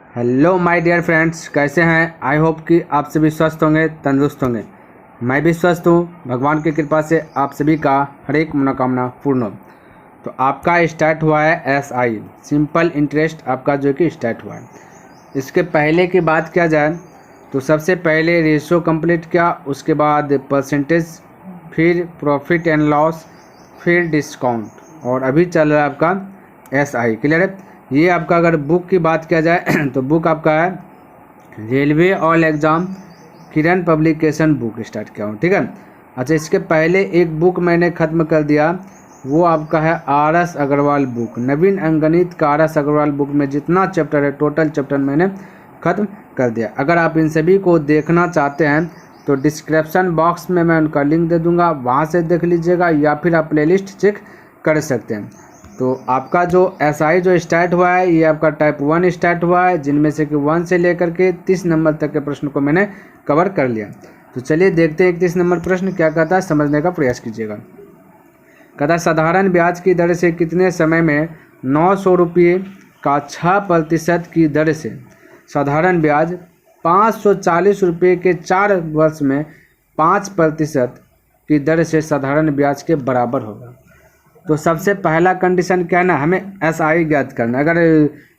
Hello my dear friends, कैसे हैं। I hope कि आप सभी स्वस्थ होंगे, तंदुरुस्त होंगे। मैं भी स्वस्थ हूँ, भगवान की कृपा से आप सभी का हर एक मनोकामना पूर्ण हो। तो आपका स्टार्ट हुआ है SI सिंपल इंटरेस्ट, आपका जो कि स्टार्ट हुआ है। इसके पहले की बात किया जाए तो सबसे पहले रेशियो कंप्लीट किया, उसके बाद परसेंटेज, फिर प्रॉफिट एंड लॉस, फिर डिस्काउंट, और अभी चल रहा है आपका SI। क्लियर है। ये आपका अगर बुक की बात किया जाए तो बुक आपका है रेलवे ऑल एग्ज़ाम किरण पब्लिकेशन बुक स्टार्ट किया हूँ। ठीक है। अच्छा, इसके पहले एक बुक मैंने ख़त्म कर दिया, वो आपका है RS अग्रवाल बुक, नवीन अंकगणित का RS अग्रवाल बुक में जितना चैप्टर है टोटल चैप्टर मैंने ख़त्म कर दिया। अगर आप इन सभी को देखना चाहते हैं तो डिस्क्रिप्शन बॉक्स में मैं उनका लिंक दे दूँगा, वहाँ से देख लीजिएगा, या फिर आप प्लेलिस्ट चेक कर सकते हैं। तो आपका जो SI जो स्टार्ट हुआ है ये आपका टाइप 1 स्टार्ट हुआ है, जिनमें से कि 1 से लेकर के 30 नंबर तक के प्रश्न को मैंने कवर कर लिया। तो चलिए देखते हैं 31 नंबर प्रश्न क्या कहता है, समझने का प्रयास कीजिएगा। कहता है साधारण ब्याज की दर से कितने समय में 900 रुपये का 6% की दर से साधारण ब्याज 540 रुपये के 4 वर्ष में 5% की दर से साधारण ब्याज के बराबर होगा। तो सबसे पहला कंडीशन क्या है ना, हमें SI ज्ञात करना। अगर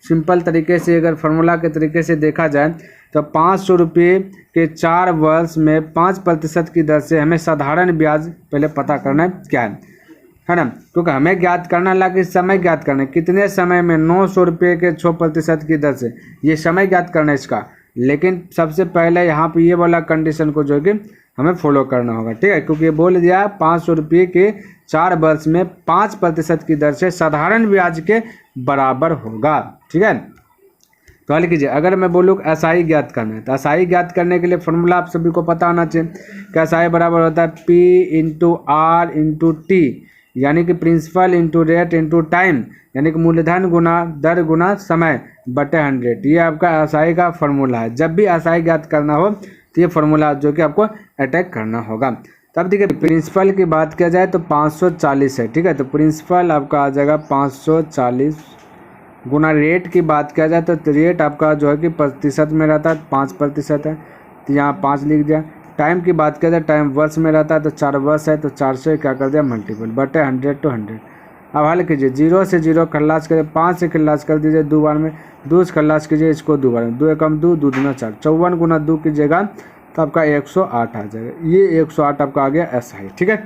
सिंपल तरीके से, अगर फार्मूला के तरीके से देखा जाए तो 500 रुपये के 4 वर्ष में 5% की दर से हमें साधारण ब्याज पहले पता करना है क्या है ना, क्योंकि हमें ज्ञात करना लगा समय ज्ञात करना है, कितने समय में 900 रुपये के 6% की दर से, ये समय ज्ञात करना है इसका। लेकिन सबसे पहले यहाँ पे ये वाला कंडीशन को जो कि हमें फॉलो करना होगा। ठीक है, क्योंकि ये बोल दिया 500 रुपये के 4 वर्ष में 5% की दर से साधारण ब्याज के बराबर होगा। ठीक है, तो हल कीजिए। अगर मैं बोलूँ SI ज्ञात करना है तो SI ज्ञात करने के लिए फॉर्मूला आप सभी को पता होना चाहिए कि SI बराबर होता है P into R into T, यानी कि principal into rate into time, यानी कि मूलधन गुना दर गुना समय बटे 100। ये आपका SI का फॉर्मूला है। जब भी SI ज्ञात करना हो तो ये फॉर्मूला जो कि आपको अटैक करना होगा। तब देखिए प्रिंसिपल की बात किया जाए तो 540 है। ठीक है, तो प्रिंसिपल आपका आ जाएगा 540 गुना रेट की बात किया जाए तो रेट आपका जो है कि प्रतिशत में रहता है 5% है, तो यहाँ 5 लिख दिया। टाइम की बात किया जाए टाइम वर्ष में रहता है तो 4 वर्ष है, तो 4 से क्या कर दिया मल्टीपल बटे 100 to 100। अब हल कीजिए, 0 से 0 खल्लास करिए, 5 से खल्लास कर दीजिए 2 बार में, 2 से खल्लास कीजिए इसको 2 बार में, 2 एकम 2, 2 दूना 4, 54 गुना 2 कीजिएगा तो आपका 108 आ जाएगा। ये 108 आपका आ गया SI। ठीक है,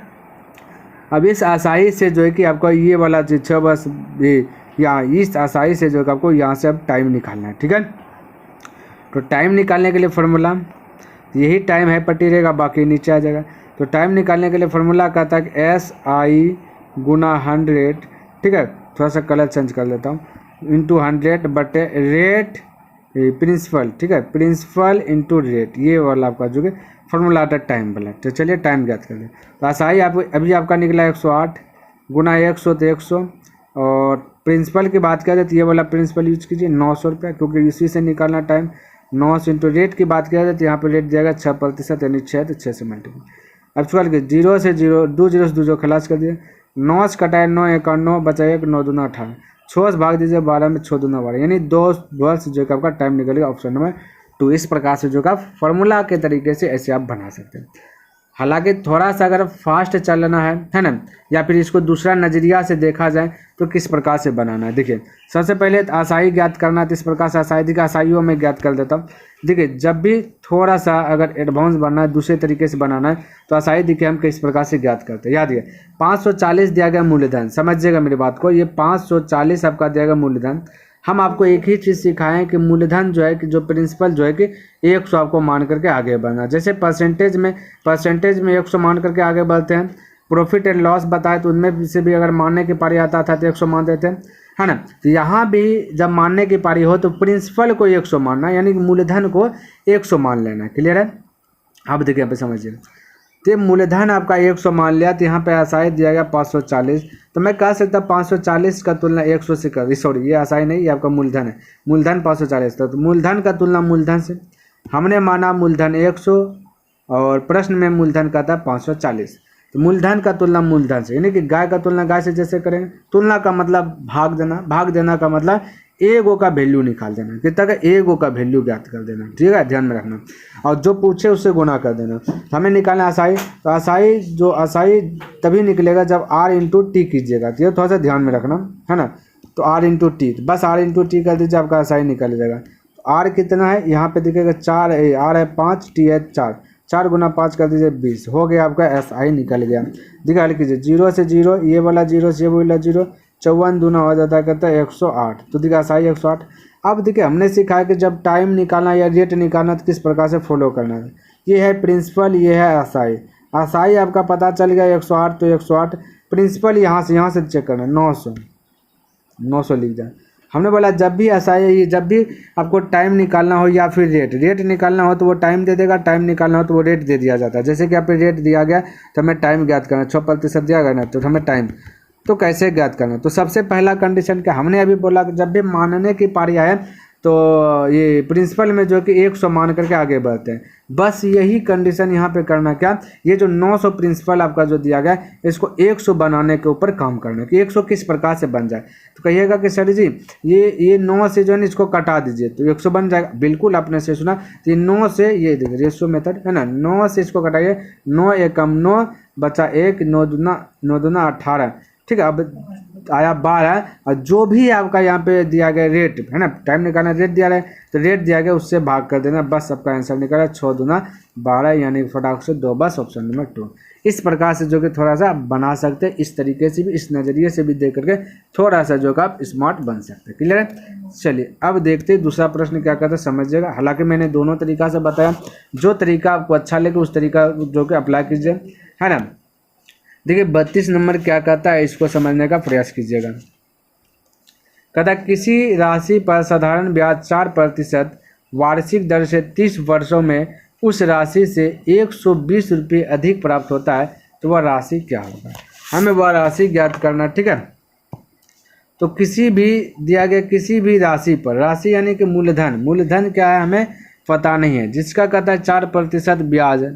अब इस SI से जो है कि आपका ये वाला 6 वर्ष भी, या इस SI से जो है आपको यहाँ से अब टाइम निकालना है। ठीक है, तो टाइम निकालने के लिए फॉर्मूला यही टाइम है पट्टी रहेगा, बाकी नीचे आ जाएगा। तो टाइम निकालने के लिए फॉर्मूला कहता है कि SI गुना 100, ठीक है, थोड़ा सा कलर चेंज कर लेता हूँ, इंटू 100 बटे रेट प्रिंसिपल। ठीक है, प्रिंसिपल इंटू रेट, ये वाला आपका जो कि फॉर्मूला आता है टाइम वाला। तो चलिए टाइम ज्ञात कर लें। तो SI आप अभी आपका निकला 108 गुना 100 तो 100, और प्रिंसिपल की बात करें तो ये वाला प्रिंसिपल यूज कीजिए 900 रुपये, क्योंकि इसी से निकालना टाइम। 900 इंटू रेट की बात किया जाए तो यहाँ पर रेट जाएगा 6%, यानी 6, तो 6 से मल्टीपल। अब चल के 0 से 0, 2 0 से 2 खलास कर दिए, 9 से कटाए 9 1 9 बचा 1, 9 दूना 18, 6 से भाग दीजिए 12 में, 6 दूना 12, यानी 2 वर्ष जो कि आपका टाइम निकलेगा। Option number 2। इस प्रकार से जो कि आप फॉर्मूला के तरीके से ऐसे आप बना सकते हैं। हालांकि थोड़ा सा अगर फास्ट चलना है ना, या फिर इसको दूसरा नज़रिया से देखा जाए तो किस प्रकार से बनाना है। देखिए सबसे पहले SI ज्ञात करना है, तो इस प्रकार से SI दिखा, SIO में ज्ञात कर देता हूँ। देखिए जब भी थोड़ा सा अगर एडवांस बनना है, दूसरे तरीके से बनाना है, तो SI देखिए हम किस प्रकार से ज्ञात करते हैं। याद रखिए 540 दिया गया मूलधन, समझिएगा मेरी बात को, ये 540 आपका दिया गया मूलधन। हम आपको एक ही चीज़ सिखाएं कि मूलधन जो है कि जो प्रिंसिपल जो है कि 100 आपको मान करके आगे बढ़ना। जैसे परसेंटेज में 100 मान करके आगे बढ़ते हैं। प्रॉफिट एंड लॉस बताए तो उनमें से भी अगर मानने की पारी आता था तो 100 मान देते हैं, है ना। तो यहाँ भी जब मानने की पारी हो तो प्रिंसिपल को 100 मानना, यानी कि मूलधन को 100 मान लेना। क्लियर है। अब देखिए यहाँ पे समझिए, तो मूलधन आपका 100 मान लिया, तो यहाँ पे SI दिया गया 540, तो मैं कह सकता 540 का तुलना 100 से कर, सॉरी ये SI नहीं, ये आपका मूलधन है। मूलधन 540 था, तो मूलधन का तुलना मूलधन से, हमने माना मूलधन 100 और प्रश्न में मूलधन का था 540, तो मूलधन का तुलना मूलधन से, यानी कि गाय का तुलना गाय से जैसे करेंगे। तुलना का मतलब भाग देना, भाग देना का मतलब ए गो का वैल्यू निकाल देना, कितना का ए गो का वैल्यू ज्ञात कर देना, ठीक है, ध्यान में रखना। और जो पूछे उससे गुना कर देना। हमें निकालना आसाई, तो आसाई तभी निकलेगा जब r इंटू टी कीजिएगा, तो ये थोड़ा सा ध्यान में रखना है ना। तो r इंटू टी, बस r इंटू टी कर दीजिए, आपका आसाई निकल जाएगा। तो r कितना है यहाँ पे दिखेगा 4, r है 5, टी है 4, 4 गुना 5 कर दीजिए 20, हो गया आपका SI निकल गया। देखिए हल कीजिए, 0 से 0, ये वाला 0 से ये वाला 0, 54 दूना हो जाता है कहता है 108, तो देखिए SI 108। अब देखिए हमने सीखा है कि जब टाइम निकालना या रेट निकालना तो किस प्रकार से फॉलो करना है। ये है प्रिंसिपल, ये है SI। SI आपका पता चल गया 108, तो 108। प्रिंसिपल यहाँ से चेक करना, 900 लिख जाए। हमने बोला जब भी SI, जब भी आपको टाइम निकालना हो या फिर रेट निकालना हो तो वो टाइम दे देगा, टाइम निकालना हो तो वो रेट दे दिया जाता है। जैसे कि यहाँ पे रेट दिया गया तो हमें टाइम ज्ञात करना, 6% दिया गया ना, तो हमें टाइम तो कैसे ज्ञात करना। तो सबसे पहला कंडीशन क्या हमने अभी बोला कि जब भी मानने की पारी आए तो ये प्रिंसिपल में जो कि 100 मान करके आगे बढ़ते हैं। बस यही कंडीशन यहाँ पे करना, क्या ये जो 900 प्रिंसिपल आपका जो दिया गया है इसको 100 बनाने के ऊपर काम करना कि 100 किस प्रकार से बन जाए। तो कहिएगा कि सर जी ये 9 से जो है इसको कटा दीजिए तो 100 बन जाएगा। बिल्कुल आपने से सुना, तो ये 9 से, ये देखिए रेशियो मेथड है ना, 9 से इसको कटाइए, 9 एकम 9 बचा 1, 9 दूना 18, ठीक है। अब आया 12, और जो भी आपका यहाँ पे दिया गया रेट है ना, टाइम निकालना, रेट दिया है तो रेट दिया गया उससे भाग कर देना, बस आपका आंसर निकला 6 दूना 12, यानी फटाक से 2, बस ऑप्शन नंबर 2। इस प्रकार से जो कि थोड़ा सा बना सकते हैं, इस तरीके से भी, इस नज़रिए से भी देख करके थोड़ा सा जो कि आप स्मार्ट बन सकते हैं। क्लियर है। चलिए अब देखते हैं दूसरा प्रश्न क्या कहता है, समझिएगा। हालांकि मैंने दोनों तरीका से बताया, जो तरीका आपको अच्छा लगे उस तरीका जो कि अप्लाई कीजिए, है ना। देखिए 32 नंबर क्या कहता है, इसको समझने का प्रयास कीजिएगा। कहता है किसी राशि पर साधारण ब्याज 4% वार्षिक दर से 30 वर्षों में उस राशि से 120 रुपये अधिक प्राप्त होता है, तो वह राशि क्या होगा। हमें वह राशि ज्ञात करना, ठीक है। तो किसी भी दिया गया किसी भी राशि पर, राशि यानी कि मूलधन क्या है हमें पता नहीं है, जिसका कहता है 4% ब्याज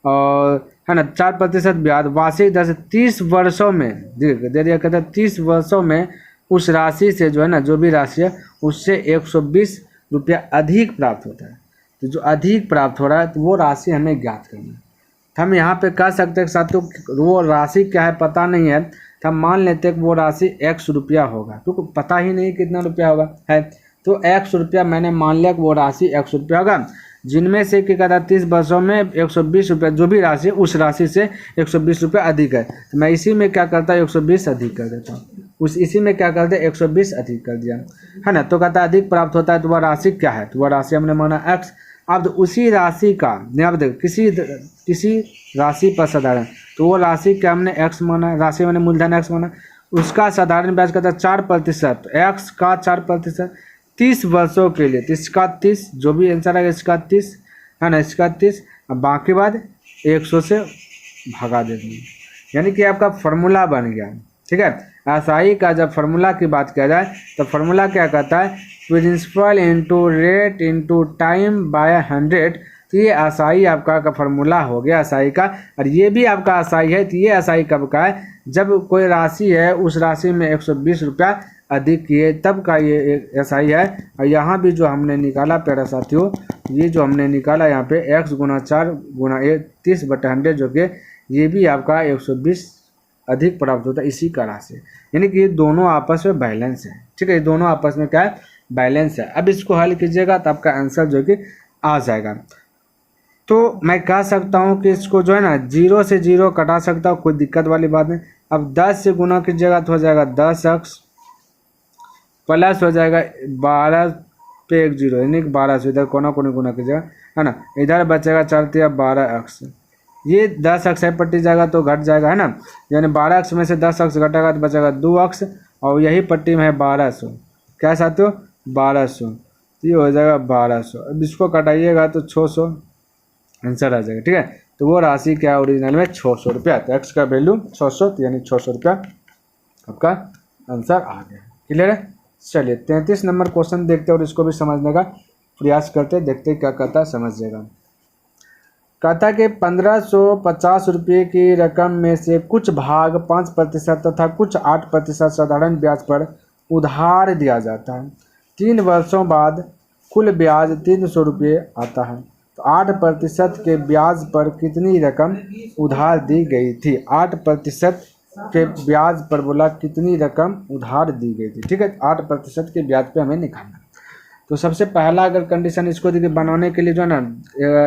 और है ना, 4% ब्याज वार्षिक दर से 30 वर्षों में दे दिया, कहता है 30 वर्षों में उस राशि से जो है ना, जो भी राशि है उससे 120 रुपया अधिक प्राप्त होता है। तो जो अधिक प्राप्त हो रहा है तो वो राशि हमें ज्ञात करना है। तो हम यहाँ पे कह सकते हैं साथियों वो राशि क्या है पता नहीं है, तो हम मान लेते हैं कि वो राशि X रुपया होगा, क्योंकि पता ही नहीं कितना रुपया होगा है। तो X रुपया मैंने मान लिया कि वो राशि X रुपया होगा, जिनमें से क्या कहता है 30 वर्षों में 120 रुपया, जो भी राशि उस राशि से 120 रुपया अधिक है, तो मैं इसी में क्या करता है 120 अधिक कर देता हूँ, इसी में क्या करते हैं 120 अधिक कर दिया, है ना। तो कहता है अधिक प्राप्त होता है, तो वह राशि क्या है, तो वह राशि हमने माना X। अब उसी राशि का अब देखो किसी राशि पर साधारण, तो वो राशि क्या हमने X माना, राशि मैंने मूलधन X माना, उसका साधारण ब्याज कहता है 4%, X का 4% 30 वर्षों के लिए, तो इसका 30, जो भी आंसर आएगा इसका 30 है ना, इसका 30, अब बाकी बाद 100 से भगा देंगे, यानी कि आपका फार्मूला बन गया, ठीक है। SI का जब फार्मूला की बात किया जाए तो फार्मूला क्या कहता है, principal into rate into time by 100, तो ये SI आपका का फार्मूला हो गया SI का। और ये भी आपका SI है, तो ये SI कब का है, जब कोई राशि है उस राशि में 120 रुपया अधिक किए तब का ये SI है। और यहाँ भी जो हमने निकाला प्यारा साथियों, ये जो हमने निकाला यहाँ पे X गुना 4 गुना 30/100, जो कि ये भी आपका 120 अधिक प्राप्त होता है इसी का राशि, यानी कि ये दोनों आपस में बैलेंस है, ठीक है। ये दोनों आपस में क्या है, बैलेंस है। अब इसको हल कीजिएगा तो आपका आंसर जो कि आ जाएगा। तो मैं कह सकता हूँ कि इसको जो है ना 0 से 0 कटा सकता हूँ, कोई दिक्कत वाली बात नहीं। अब 10 से गुना कीजिएगा तो हो जाएगा 10x प्लस हो जाएगा 12 पे 1 0, यानी कि 12 से इधर कोना कोने गुना कीजिएगा, है ना। इधर बचेगा 4 या 12x, ये 10x है पट्टी जाएगा तो घट जाएगा, है ना, यानी 12x में से 10x घटेगा तो बचेगा 2x, और यही पट्टी में है 1200, क्या साथियों 1200, तो ये हो जाएगा 1200। अब इसको कटाइएगा तो 600 आंसर आ जाएगा, ठीक है। तो वो राशि क्या ओरिजिनल में 600 रुपया, तो x का वैल्यू 600, यानी 600 रुपया आपका आंसर आ गया। क्लियर है। चलिए 33 नंबर क्वेश्चन देखते हैं और इसको भी समझने का प्रयास करते, देखते क्या कहता है, समझिएगा। कहता कि 1550 रुपये की रकम में से कुछ भाग 5% तथा कुछ 8% साधारण ब्याज पर उधार दिया जाता है। 3 वर्षों बाद कुल ब्याज 300 रुपये आता है। तो 8% के ब्याज पर कितनी रकम उधार दी गई थी? 8% के ब्याज पर बोला कितनी रकम उधार दी गई थी। ठीक है, 8% के ब्याज पे हमें निकालना। तो सबसे पहला अगर कंडीशन इसको देखिए बनाने के लिए जो है ना,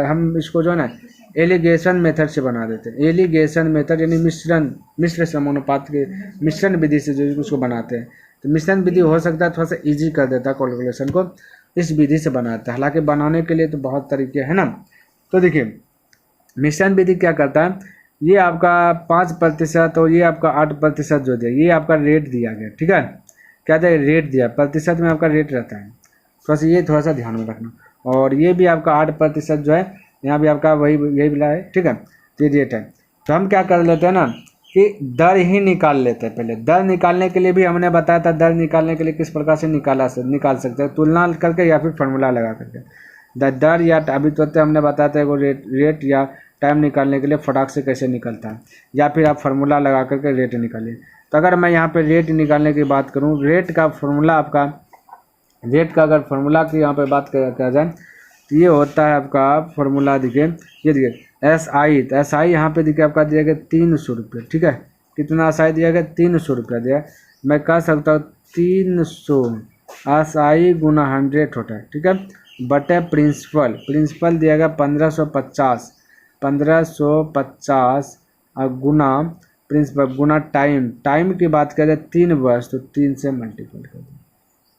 हम इसको जो है ना एलिगेशन मेथड से बना देते हैं। एलिगेशन मेथड यानी मिश्र समानुपात के मिश्रण विधि से जो उसको बनाते हैं। तो मिश्रण विधि हो सकता है थोड़ा सा इजी कर देता है कैलकुलेशन को, इस विधि से बनाता है। हालांकि बनाने के लिए तो बहुत तरीके हैं ना। तो देखिए मिश्रण विधि क्या करता है, ये आपका 5% और ये आपका 8% जो दिया, ये आपका रेट दिया गया। ठीक है, क्या दिया? रेट दिया, प्रतिशत में आपका रेट रहता है। थोड़ा सा ध्यान में रखना। और ये भी आपका 8% जो है, यहाँ भी आपका वही यही मिला है। ठीक है, तो ये रेट है। तो हम क्या कर लेते हैं ना कि दर ही निकाल लेते हैं। पहले दर निकालने के लिए भी हमने बताया था, दर निकालने के लिए किस प्रकार से निकाल सकते हैं, तुलना करके या फिर फार्मूला लगा करके। दर या अभी तो हमने बताया था वो रेट या टाइम निकालने के लिए फटाक से कैसे निकलता है, या फिर आप फार्मूला लगा करके रेट निकालिए। तो अगर मैं यहाँ पे रेट निकालने की बात करूँ, रेट का अगर फार्मूला की यहाँ पे बात किया जाए तो ये होता है आपका फार्मूला। देखिए ये देखिए SI, तो SI यहाँ पे देखिए आपका दिया गया 300 रुपये। ठीक है, कितना SI दिया गया? 300 रुपया दिया। मैं कह सकता हूँ 300 SI गुना 100 होता है। ठीक है, बटे प्रिंसिपल दिया गया 1550 और गुना प्रिंसिपल गुना टाइम की बात करें 3 वर्ष, तो 3 से मल्टीपल कर दें।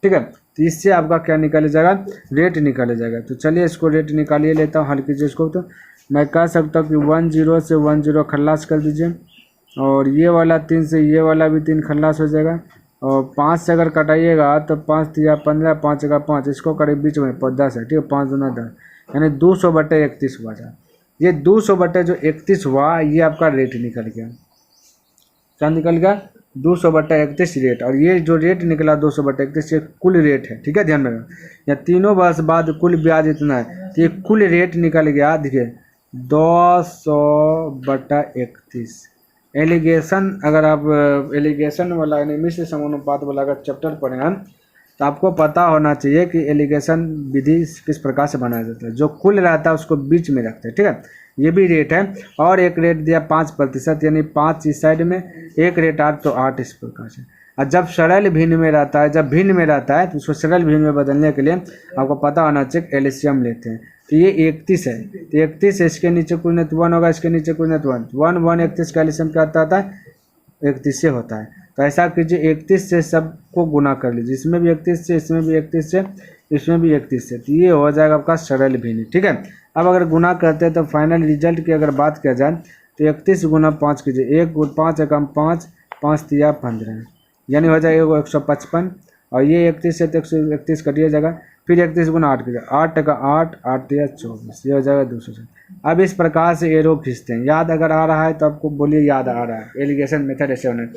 ठीक है, तो इससे आपका क्या निकाला जाएगा? रेट निकाला जाएगा। तो चलिए इसको रेट निकालिए लेता हूँ, हल कीजिए इसको। तो मैं कह सकता हूँ कि 10 से 10 खल्लास कर दीजिए, और ये वाला 3 से ये वाला भी 3 खल्लास हो जाएगा, और 5 से अगर कटाइएगा तो 5 या 15, 5 का 5, इसको करीब बीच में 10 है। ठीक है, 5 दूना 10, यानी 200/31 हुआ जाए। ये 200/31 हुआ, ये आपका रेट निकल गया। क्या निकल गया? 200/31 रेट। और ये जो रेट निकला 200/31 ये कुल रेट है। ठीक है, ध्यान में रखना। या 3 वर्ष बाद कुल ब्याज इतना है, तो ये कुल रेट निकल गया। देखिए 200/31। एलिगेशन, अगर आप एलिगेशन वाला यानी मिश्र समानुपात वाला अगर चैप्टर पढ़े हैं तो आपको पता होना चाहिए कि एलिगेशन विधि किस प्रकार से बनाया जाता है। जो कुल रहता है उसको बीच में रखते हैं। ठीक है, ये भी रेट है। और एक रेट दिया 5%, यानी 5 इस साइड में, एक रेट 8, तो 8 इस प्रकार से। और जब सरल भिन्न में रहता है, तो उसको सरल भिन्न में बदलने के लिए आपको पता होना चाहिए एलसीएम लेते हैं। तो ये 31 है, तो 31 इसके नीचे कुल नेत 1 होगा, इसके नीचे कुल नेत 1 31 का एलसीएम क्या आता है? 31 से होता है। तो ऐसा कीजिए 31 से सबको गुना कर लीजिए, इसमें भी 31 से, इसमें भी 31 से, इसमें भी 31 से, तो ये हो जाएगा आपका सरल भिन्न। ठीक है, अब अगर गुना करते हैं तो फाइनल रिजल्ट की अगर बात किया जाए तो 31 गुना 5 कीजिए, 1 5 एकम 5, 5 तिया 15, यानी हो जाएगा 155। और ये 31 से 131 कटिए जाएगा, फिर 31 गुना 8 कीजिए, 8 टका 8, 8 तिया 24, ये हो जाएगा 200। अब इस प्रकार से एरो खींचते हैं। याद अगर आ रहा है तो आपको बोलिए याद आ रहा है। एलिगेशन मेथड ऐसे होना है।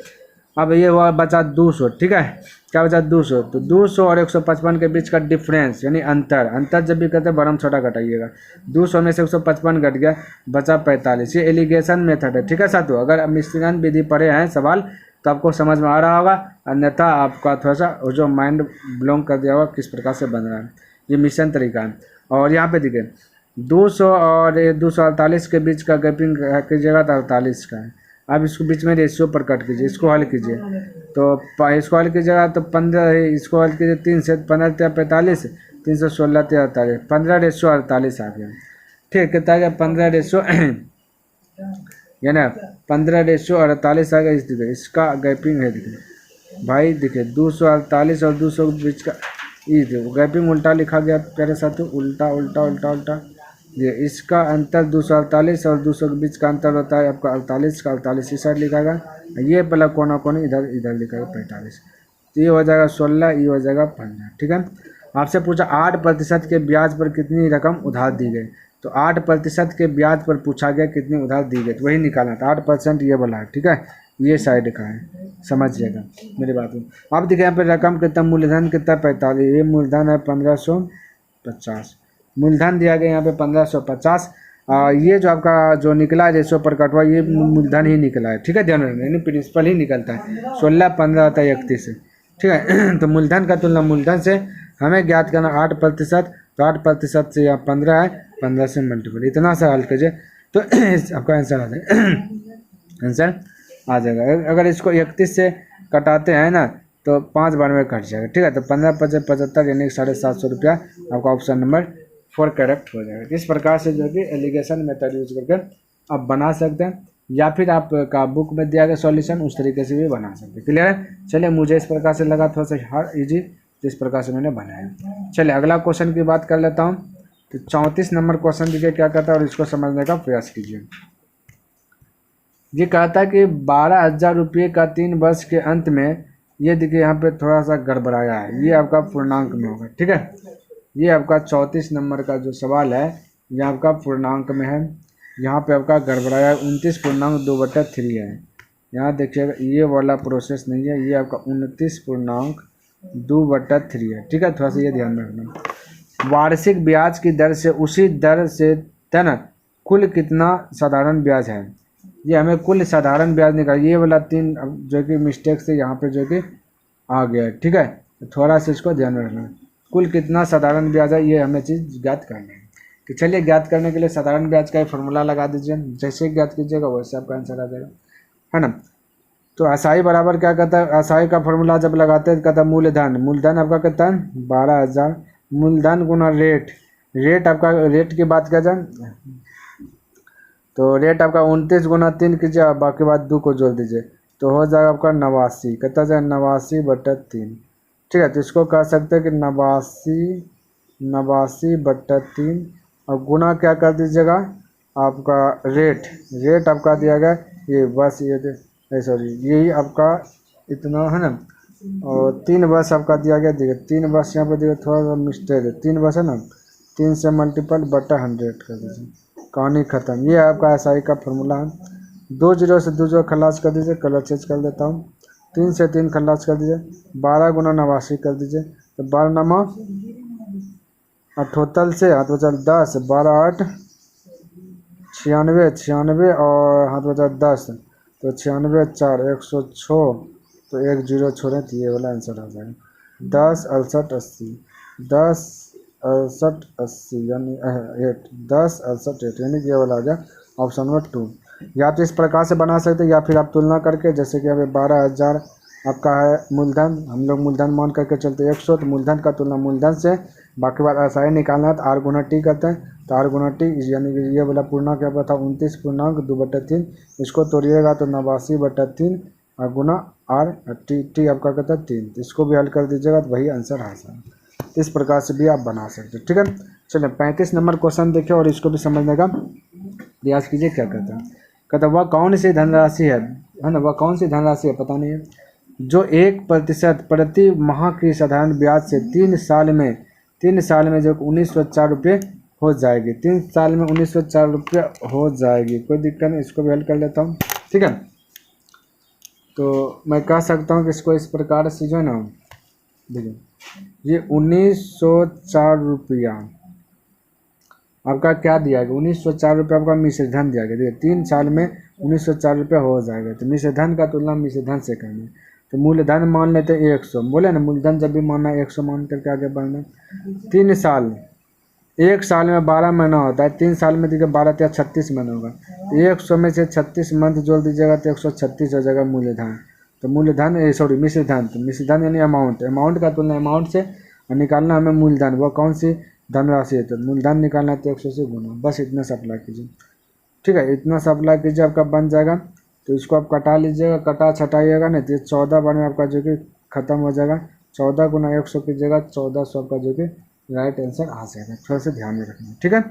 अब ये हुआ बचा 200। ठीक है, क्या बचा? 200। तो 200 और 155 के बीच का डिफरेंस यानी अंतर जब भी करते हैं बड़ा छोटा घटाइएगा। 200 में से 155 घट गया, बचा 45। ये एलिगेशन मेथड है। ठीक है साथियों, अगर मिश्रण विधि पढ़े हैं सवाल तो आपको समझ में आ रहा होगा, अन्यथा आपका थोड़ा सा जो माइंड ब्लोंग कर दिया होगा किस प्रकार से बन रहा है। ये मिश्रण तरीका है। और यहाँ पे देखिए 200 और 248 के बीच का गैपिंग कीजिएगा तो 48 का है। अब इसको बीच में रेशियो पर कट कीजिए, इसको हल कीजिए। तो इसको हल कीजिएगा तो 15, इसको हल कीजिए 3 से, 15 या 45, 316 या 48, 15/48 आ गया। ठीक, कितना आ गया? 15 या ना 15/48 आ गया। इसका गैपिंग है देखिए भाई, देखिए 248 और 200 के बीच का ये गैपिंग उल्टा लिखा गया प्यारे साथियों, उल्टा। ये इसका अंतर 248 और 200 के बीच का अंतर होता है आपका 48 का, 48 इस साइड लिखा गया। ये पहला कोना इधर लिखा गया 45, तो ये हो जाएगा 16, ये हो जाएगा 15। ठीक है, आपसे पूछा 8% के ब्याज पर कितनी रकम उधार दी गई। तो 8% के ब्याज पर पूछा गया कितनी उधार दी गई, तो वही निकालना था। 8% ये बोला है। ठीक है, ये साइड का है, समझिएगा मेरी बात को। अब देखिए यहाँ पे रकम कितना, मूलधन कितना 45, ये मूलधन है 1550, मूलधन दिया गया यहाँ पे 1550। ये जो आपका जो निकला है रेशो पर कटवा, ये मूलधन ही निकला है। ठीक है, ध्यान रखना, यानी प्रिंसिपल ही निकलता है। 16, 15 आता है 31। ठीक है, तो मूलधन का तुलना मूलधन से, हमें ज्ञात करना 8%, तो 8% से यहाँ 15 है, 15 से मल्टीपल, इतना सा हल कीजिए तो आपका आंसर आ जाएगा। आंसर आ जाएगा। अगर इसको 31 से कटाते हैं ना तो 5 बार में कट जाएगा, ठीक है। तो 15×5 = 75 यानी 750 रुपया आपका ऑप्शन नंबर 4 करेक्ट हो जाएगा। इस प्रकार से जो कि एलिगेशन मेथड यूज करके आप बना सकते हैं, या फिर आपका बुक में दिया गया सॉल्यूशन उस तरीके से भी बना सकते हैं। क्लियर है? चलिए, मुझे इस प्रकार से लगा थोड़ा सा हार्ड ईजी, तो इस प्रकार से मैंने बनाया। चलिए अगला क्वेश्चन की बात कर लेता हूँ। तो 34 नंबर क्वेश्चन देखिए क्या कहता है और इसको समझने का प्रयास कीजिए। ये कहता है कि 12,000 रुपये का 3 वर्ष के अंत में, ये देखिए यहाँ पे थोड़ा सा गड़बड़ाया है, ये आपका पूर्णांक में होगा, ठीक है। ये आपका 34 नंबर का जो सवाल है ये आपका पूर्णांक में है, यहाँ पे आपका गड़बड़ाया 29.2/3 है। यहाँ देखिएगा ये वाला प्रोसेस नहीं है, ये आपका 29.2/3 है, ठीक है। थोड़ा सा ये ध्यान रखना। वार्षिक ब्याज की दर से उसी दर से तन कुल कितना साधारण ब्याज है, ये हमें कुल साधारण ब्याज निकाल, ये वाला 3 जो कि मिस्टेक से यहाँ पे जो कि आ गया, ठीक है। तो थोड़ा सा इसको ध्यान रखना, कुल कितना साधारण ब्याज है ये हमें चीज़ ज्ञात करना है। तो चलिए, ज्ञात करने के लिए साधारण ब्याज का फॉर्मूला लगा दीजिए, जैसे ज्ञात कीजिएगा वैसे आपका आंसर आ जाएगा, है ना। तो असाई बराबर क्या कहता है, असाई का फॉर्मूला जब लगाते हैं कहता है मूलधन, मूलधन आपका कहता है 12,000, मूलधन गुना रेट, रेट आपका रेट की बात किया जाए तो रेट आपका 29 गुना 3 कीजिए, बाकी बात 2 को जोड़ दीजिए तो हो जाएगा आपका 89, कहता है 89/3, ठीक है। तो इसको कह सकते हैं कि 89/3 और गुना क्या कर दीजिएगा आपका रेट, रेट आपका दिया गया ये बस, ये सॉरी यही आपका इतना है ना, और 3 बस आपका दिया गया, देखिए 3 बस यहाँ पे देखिए थोड़ा सा मिस्टेक है, 3 बस है ना, 3 से मल्टीपल बटा 100 कर दीजिए, कहानी ख़त्म। ये आपका एसआई का फॉर्मूला है। 2 जीरो से 2 जीरो खलास कर दीजिए, कलर चेंज कर देता हूँ, 3 से 3 खलास कर दीजिए, 12 गुना 89 कर दीजिए, तो 12 नमा 78 से हाथ बचा 10, 12 8 96, 96 और हाथ बचा 10, तो 96 4 106, तो 1 जीरो छोड़ें तो ये वाला आंसर आ जाएगा 10 68 80, 10 68 80 यानी 8, 10 68 8 यानी कि ये वाला आ गया ऑप्शन नंबर 2। या तो इस प्रकार से बना सकते हैं या फिर आप तुलना करके, जैसे कि अभी 12,000 आपका है मूलधन, हम लोग मूलधन मान करके चलते 100, तो मूलधन का तुलना मूलधन से, बाकी बात आसानी निकालना है तो R गुना T करते हैं, तो R गुना T यानी कि ये वाला पूर्णांक क्या था 29.2/3, इसको तोड़िएगा तो 89/3 और गुना R T आपका कहता है 3, तो इसको भी हल कर दीजिएगा तो वही आंसर आ जाएगा। इस प्रकार से भी आप बना सकते हैं, ठीक है। चलिए 35 नंबर क्वेश्चन देखिए और इसको भी समझने का प्रयास कीजिए क्या कहता है। कहता वह कौन सी धनराशि है ना, वह कौन सी धनराशि है पता नहीं है, जो 1% प्रति माह की साधारण ब्याज से 3 साल में जो 1904 रुपये हो जाएगी, 3 साल में 1904 रुपये हो जाएगी, कोई दिक्कत नहीं, इसको भी हल कर लेता हूँ, ठीक है। तो मैं कह सकता हूँ कि इसको इस प्रकार से जो है ना, देखिए ये 1904 रुपया आपका क्या दिया गया, 1904 रुपये आपका मिश्र धन दिया गया, देखिए 3 साल में 1904 रुपये हो जाएगा, तो मिश्र धन का तुलना मिश्र धन से करना, तो मूलधन मान लेते 100, बोले ना मूलधन जब भी मानना 100 मान करके आगे बढ़ना। 3 साल, 1 साल में 12 महीना होता है, 3 साल में देखिए 12 या 36 महीना होगा, तो 100 में से 36 मंथ जोड़ दीजिएगा तो 136 हो जाएगा मूलधन। तो मूलधन सॉरी मिश्र धन, तो मिश्र धन यानी अमाउंट का तुलना अमाउंट से निकालना हमें मूलधन, वह कौन सी धनराशि है, तो मूलधन निकालना है तो 100 से गुना, बस इतना सा अप्लाई कीजिए, ठीक है। इतना सा अप्लाई कीजिए आपका बन जाएगा। तो इसको आप कटा लीजिएगा, कटा छटाइएगा नहीं तो 14 बार में आपका जो कि खत्म हो जाएगा, 14 गुना 100 कीजिएगा 1400 का जो कि राइट आंसर आ जाएगा, थोड़ा सा ध्यान में रखना, ठीक है।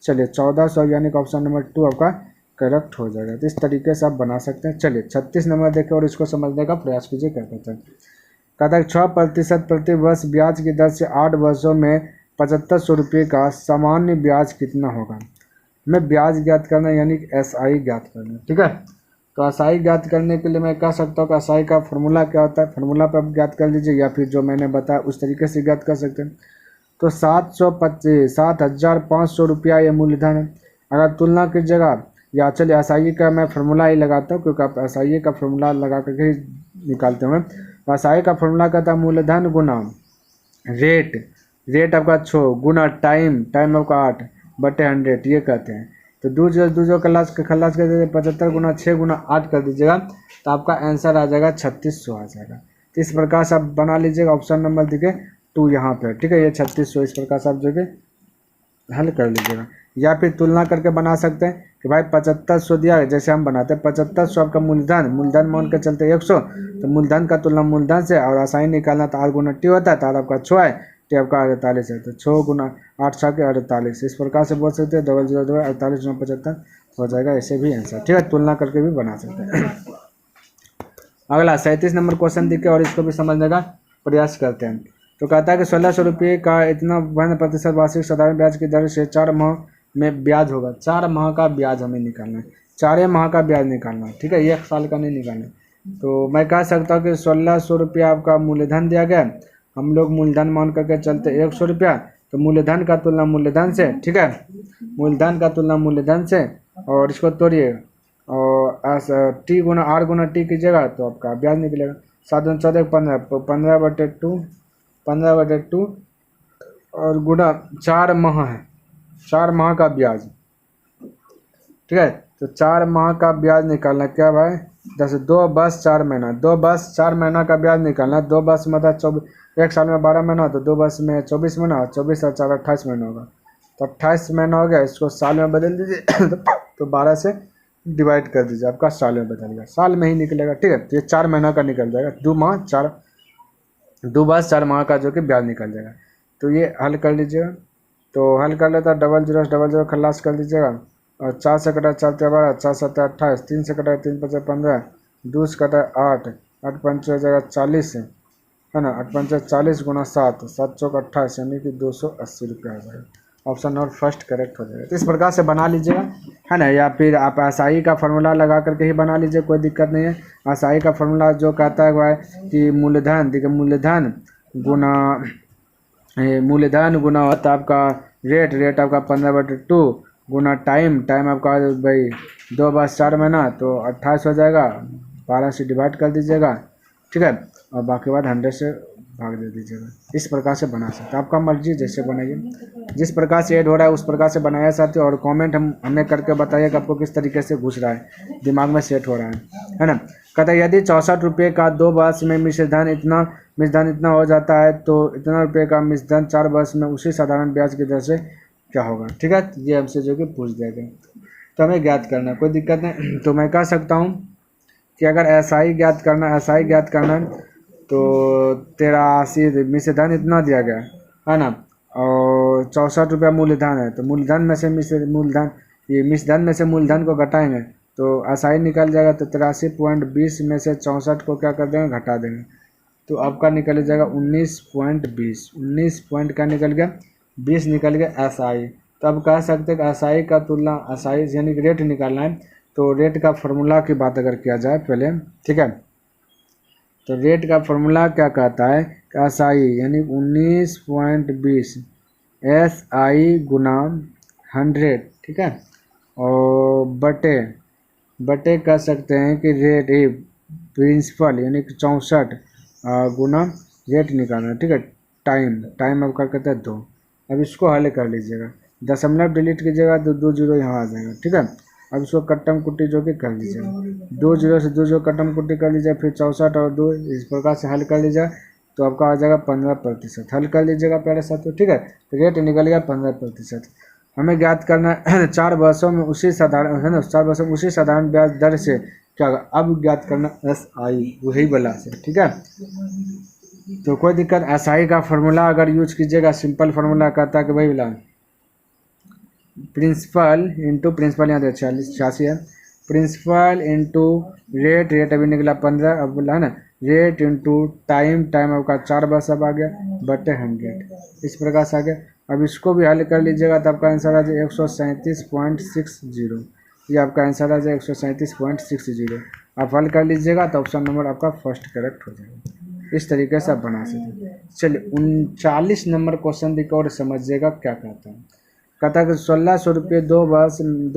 चलिए 1400 यानी कि ऑप्शन नंबर 2 आपका करेक्ट हो जाएगा। तो इस तरीके से आप बना सकते हैं। चलिए 36 नंबर देखें और इसको समझने का प्रयास कीजिए क्या कहते हैं। कहता है 6% प्रति वर्ष ब्याज की दर से 8 वर्षों में 7500 रुपये का सामान्य ब्याज कितना होगा। हमें ब्याज ज्ञात करना यानी SI ज्ञात करना, ठीक है। तो SI ज्ञात करने के लिए मैं कह सकता हूँ कि SI का फॉर्मूला क्या होता है, फॉर्मूला पर आप ज्ञात कर लीजिए या फिर जो मैंने बताया उस तरीके से ज्ञात कर सकते हैं। तो 7,500 रुपया ये मूलधन है। अगर तुलना कीजिएगा या चलिए SI का मैं फॉर्मूला ही लगाता हूँ क्योंकि आप SI का फॉर्मूला लगा करके ही निकालते हुए। तो SI का फॉर्मूला कहता है मूलधन गुना रेट रेट आपका 6 गुना टाइम टाइम आपका 8 बटे 100 ये कहते हैं। तो दो जो खल्लास कर दीजिए 75 गुना 6 गुना 8 कर दीजिएगा तो आपका आंसर आ जाएगा 3600 आ जाएगा। तो इस प्रकार से आप बना लीजिएगा। ऑप्शन नंबर देखिए 2 यहाँ पे, ठीक है, ये 3600 इस प्रकार से आप जो कि हल कर लीजिएगा। या फिर तुलना करके बना सकते हैं कि भाई 7500 दिया है, जैसे हम बनाते हैं 7500 आपका मूलधन मान के चलते 100, तो मूलधन का तुलना मूलधन से और आसानी निकालना तो 8 गुना टी होता है, तो आपका 6 है, टी आपका 48 है, तो 6 गुना 8 6 के 48 इस प्रकार से बोल सकते हैं। 0002 48 9 75 हो जाएगा, ऐसे भी आंसर, ठीक है, तुलना करके भी बना सकते हैं। अगला 37 नंबर क्वेश्चन देखे और इसको भी समझने का प्रयास करते हैं। तो कहता है कि 1600 रुपये का इतना 1% वार्षिक साधारण ब्याज की दर से 4 माह में ब्याज होगा। 4 माह का ब्याज हमें निकालना है, 4 माह का ब्याज निकालना है, ठीक है, 1 साल का नहीं निकालना है। तो मैं कह सकता हूँ कि 1600 रुपया आपका मूलधन दिया गया, हम लोग मूलधन मान करके चलते 100 रुपया, तो मूलधन का तुलना मूलधन से, ठीक है, मूलधन का तुलना मूलधन से, और इसको तोड़िए और टी गुना 8 गुना टी कीजिएगा तो आपका ब्याज निकलेगा। 7 दूनी 14 15 15/2 और गुना 4 माह है, 4 माह का ब्याज, ठीक है। तो 4 माह का ब्याज निकालना क्या भाई, 10 2 बस 4 महीना, 2 बस 4 महीना का ब्याज निकालना। 2 बस मतलब 24, 1 साल में 12 महीना, तो 2 बस में 24 महीना, 24 और 4 28 महीना होगा, तो 28 महीना हो गया। इसको साल में बदल दीजिए तो 12 से डिवाइड कर दीजिए, आपका साल में बदल गया, साल में ही निकलेगा, ठीक है। तो ये 4 महीना का निकल जाएगा, 2 बस 4 माह का जो कि ब्याज निकल जाएगा। तो ये हल कर लीजिएगा। तो हल कर लेता 00 खल्लास कर दीजिएगा, और 4 से कटा 4 12, 4 7 28, 3 से कटा 3 5 15, 2 से कटा 8 8 5 हो जाएगा 40 है ना, 8 5 40 गुना 7 7 चौक 28 यानी कि 280 रुपया हो जाएगा। ऑप्शन नंबर फर्स्ट करेक्ट हो जाएगा। तो इस प्रकार से बना लीजिएगा, है ना, या फिर आप आसाई का फार्मूला लगा करके ही बना लीजिए, कोई दिक्कत नहीं है। आसाई का फार्मूला जो कहता है वह कि मूलधन, देखिए मूलधन गुना होता है आपका रेट आपका 15/2 गुना टाइम आपका भाई 2 बस 4 महीना, तो 28 हो जाएगा, 12 से डिवाइड कर दीजिएगा, ठीक है, और बाकी बाद 100 से भाग दे दीजिएगा। इस प्रकार से बना सकते हैं, आपका मर्जी जैसे बनाइए, जिस प्रकार से ऐड हो रहा है उस प्रकार से बनाया साथियों। और कमेंट हमें करके बताइए कि आपको किस तरीके से घुस रहा है, दिमाग में सेट हो रहा है ना। कहता है यदि 64 रुपये का 2 बस में मिश्रधन इतना हो जाता है तो इतना रुपये का मिश्रधन 4 बस में उसी साधारण ब्याज की दर से क्या होगा, ठीक है। ये हमसे जो कि पूछ दिया गया, तो हमें ज्ञात करना, कोई दिक्कत नहीं। तो मैं कह सकता हूँ कि अगर एसआई ज्ञात करना है तो 83 मिश्रधन इतना दिया गया है ना, और 64 रुपया मूलधन है, तो मूलधन में से मिश्रधन में से मूलधन को घटाएंगे तो एसआई निकल जाएगा। तो 83.20 में से 64 को क्या कर देंगे, घटा देंगे, तो आपका निकल जाएगा 19.20 19 पॉइंट का निकल गया, 20 निकल गया एसआई। तो अब कह सकते हैं कि एसआई का तुलना एसआई यानी कि रेट निकालना है, तो रेट का फॉर्मूला की बात अगर किया जाए पहले, ठीक है, तो रेट का फॉर्मूला क्या कहता है, एसआई यानी 19.20 एसआई गुना 100, ठीक है, और बटे कह सकते हैं कि रेट प्रिंसिपल यानी कि 64 गुना रेट निकालना, ठीक है, टाइम अब क्या कहते हैं 2। अब इसको हल कर लीजिएगा, दशमलव डिलीट कीजिएगा तो 2 जीरो यहाँ आ जाएगा, ठीक है। अब इसको कट्टम कुट्टी जो कि कर लीजिएगा, 2 जीरो से 2 जीरो कट्टम कुट्टी कर लीजिए, फिर 64 और 2 इस प्रकार से हल कर लीजिएगा, तो आपका आ जाएगा 15%। हल कर लीजिएगा प्यारे साथियों, ठीक है। रेट निकल गया 15%। हमें ज्ञात करना है 4 वर्षों में उसी साधारण, है ना, 4 वर्षों में उसी साधारण ब्याज दर से क्या होगा, अब ज्ञात करना एसआई वही वाला से, ठीक है। तो कोई दिक्कत, एसआई का फॉर्मूला अगर यूज कीजिएगा, सिंपल फार्मूला कहता है कि भाई बोला प्रिंसिपल इंटू प्रिंसिपल, यहाँ 86 है, प्रिंसिपल इंटू रेट अभी निकला 15, अब बोला है ना, रेट इंटू टाइम आपका 4 बस अब आ गया बटे 100, इस प्रकार से आ गया। अब इसको भी हल कर लीजिएगा तो आपका आंसर आ जाए 137.60, ये आपका आंसर आ जाए 137.60। आप हल कर लीजिएगा तो ऑप्शन नंबर आपका फर्स्ट करेक्ट हो जाएगा। इस तरीके से आप बना सकते। चलिए 39 नंबर क्वेश्चन देखिए और समझिएगा क्या कहता है। कहता है कि 1600 रुपये 2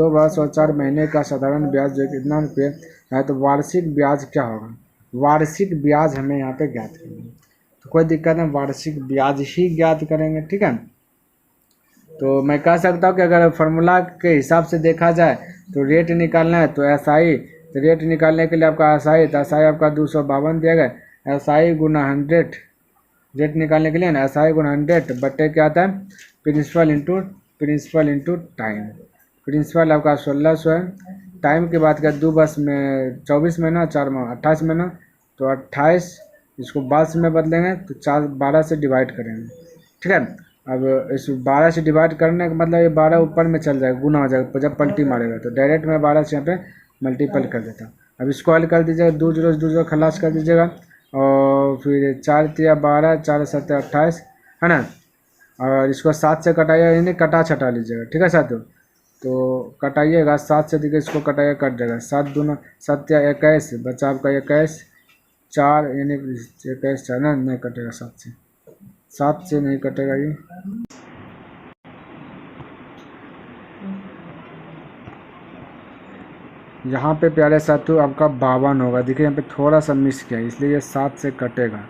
वर्ष और 4 महीने का साधारण ब्याज जो कितना रुपये है, तो वार्षिक ब्याज क्या होगा, वार्षिक ब्याज हमें यहाँ पे ज्ञात करना है। तो कोई दिक्कत नहीं, वार्षिक ब्याज ही ज्ञात करेंगे। ठीक है, तो मैं कह सकता हूँ कि अगर फार्मूला के हिसाब से देखा जाए तो रेट निकालना है तो SI, तो रेट निकालने के लिए आपका SI, तो SI आपका 252 दिया गया, SI गुना 100, रेट निकालने के लिए ना SI गुना 100 बट्टे क्या आता है प्रिंसिपल इंटू टाइम। प्रिंसिपल आपका 1600 है, टाइम की बात करें 2 बस में 24 महीना, 4 माह 28 महीना, तो 28 इसको 12 में बदलेंगे तो 12 से डिवाइड करेंगे। ठीक है, अब इस 12 से डिवाइड करने का मतलब ये 12 ऊपर में चल जाएगा, गुना हो जाएगा जब पलटी मारेगा, तो डायरेक्ट मैं 12 से यहाँ पे मल्टीपल कर देता हूँ। अब इसको हल कर दीजिएगा, 2 जीरो खलास कर दीजिएगा, और फिर 4 तिया 12, 4 7 28 है ना, और इसको 7 से कटाइएगा, यानी कटा छटा लीजिएगा। ठीक है साथियों, तो कटाइएगा 7 से, देखिए इसको कटाइएगा, कट जाएगा, 7 दूना 7 या 21, बचा आपका 21, 4 यानी 21 4 ना, नहीं कटेगा 7 से नहीं कटेगा ये। यहाँ पे प्यारे साथियों आपका 52 होगा, देखिए यहाँ पे थोड़ा सा मिस किया इसलिए ये 7 से कटेगा,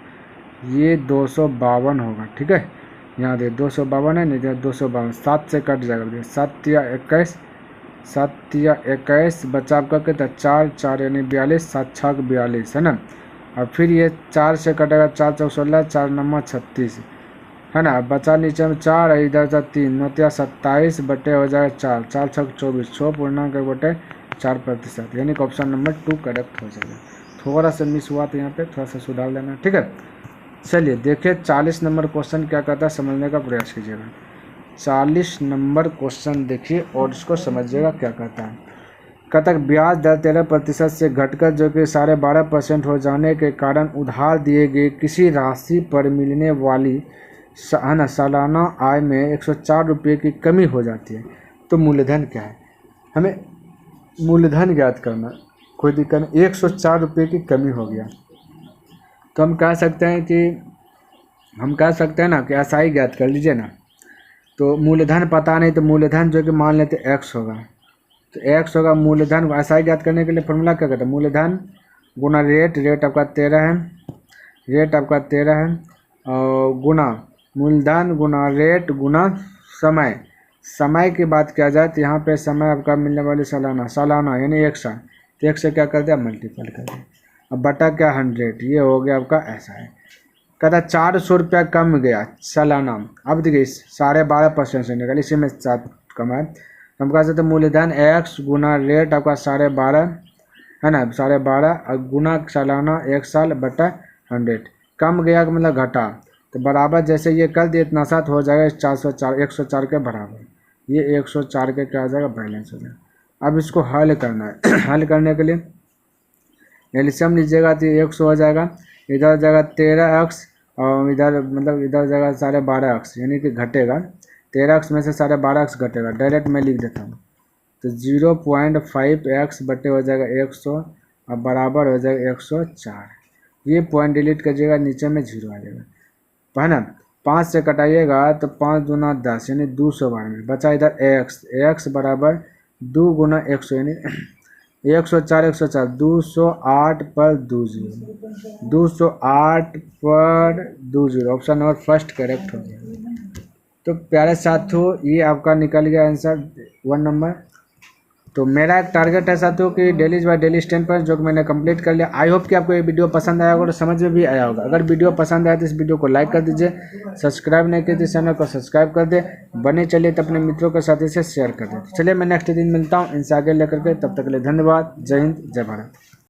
ये 252 होगा। ठीक है, यहाँ देखिए 252 है, नहीं 252, 7 से कट जाएगा, देखिए 7 या 21, 7 या 21, बचा आपका कितना 4 4 यानी 42, 7 6 42 है ना, और फिर ये 4 से कटेगा, 4 चौक 16, 4 9 36 है ना, बचा नीचे में 4 है, इधर से 3 9 27 बटे हो जाएगा 4 4 6 24, 6 बटे 4%, यानी कि ऑप्शन नंबर 2 करेक्ट हो जाएगा। थोड़ा सा मिस हुआ तो यहाँ पे थोड़ा सा सुधार लेना। ठीक है, चलिए देखिए 40 नंबर क्वेश्चन क्या कहता है, समझने का प्रयास कीजिएगा। 40 नंबर क्वेश्चन देखिए और इसको समझिएगा क्या कहता है। कहता है ब्याज दर 13% से घटकर जो कि 12.5% हो जाने के कारण उधार दिए गए किसी राशि पर मिलने वाली है ना सालाना आय में 104 रुपये की कमी हो जाती है, तो मूलधन क्या है, हमें मूलधन ज्ञात करना। कोई दिक्कत नहीं, 104 रुपये की कमी हो गया तो हम कह सकते हैं ना कि SI ज्ञात कर लीजिए ना, तो मूलधन पता नहीं, तो मूलधन जो कि मान लेते X होगा, तो X होगा मूलधन। SI ज्ञात करने के लिए फॉर्मूला क्या कहता है, मूलधन गुना रेट आपका 13 है, और गुना मूलधन गुना रेट गुना समय की बात किया जाए तो यहाँ पे समय आपका मिलने वाली सालाना यानी 1 साल, तो 1 से क्या कर दिया मल्टीपल कर दिया, अब बटा क्या 100, ये हो गया आपका ऐसा है। कहता 400 रुपया कम गया सालाना, अब देखिए 12.5% से निकल, इसी में 7 कम है, हम कह सकते मूलधन X गुना रेट आपका 12.5 है ना, 12.5 और गुना सालाना 1 साल बटा 100, कम गया मतलब घटा, तो बराबर जैसे ये कर दिए इतना साथ हो जाएगा 104 के बराबर, ये 104 के क्या आ जाएगा बैलेंस हो जाएगा। अब इसको हल करना है हल करने के लिए एलसीएम लीजिएगा तो 100 हो जाएगा, इधर जाएगा 13x और इधर जाएगा 12.5x, यानी कि घटेगा 13x में से 12.5x घटेगा, डायरेक्ट मैं लिख देता हूँ, तो 0.5x बटे हो जाएगा 100 और बराबर हो जाएगा 104, ये पॉइंट डिलीट करिएगा, नीचे में 0 आ जाएगा है ना। 5 से कटाइएगा तो 5 दूना 10 यानी 292, बचा इधर x बराबर 2 गुना 100 यानी 104 208 पर 20 ऑप्शन नंबर फर्स्ट करेक्ट हो गया। तो प्यारे साथियों ये आपका निकल गया आंसर 1 नंबर। तो मेरा एक टारगेट है साथियों कि डेली बाय डेली स्टैंड पर जो कि मैंने कंप्लीट कर लिया। आई होप कि आपको ये वीडियो पसंद आया होगा और समझ में भी आया होगा। अगर वीडियो पसंद आया तो इस वीडियो को लाइक कर दीजिए, सब्सक्राइब नहीं किए तो चैनल को सब्सक्राइब कर दे, बने चलिए तो अपने मित्रों के साथ इसे शेयर कर दे। चलिए मैं नेक्स्ट दिन मिलता हूँ इनसे आगे लेकर के, तब तक के लिए धन्यवाद। जय हिंद, जय भारत।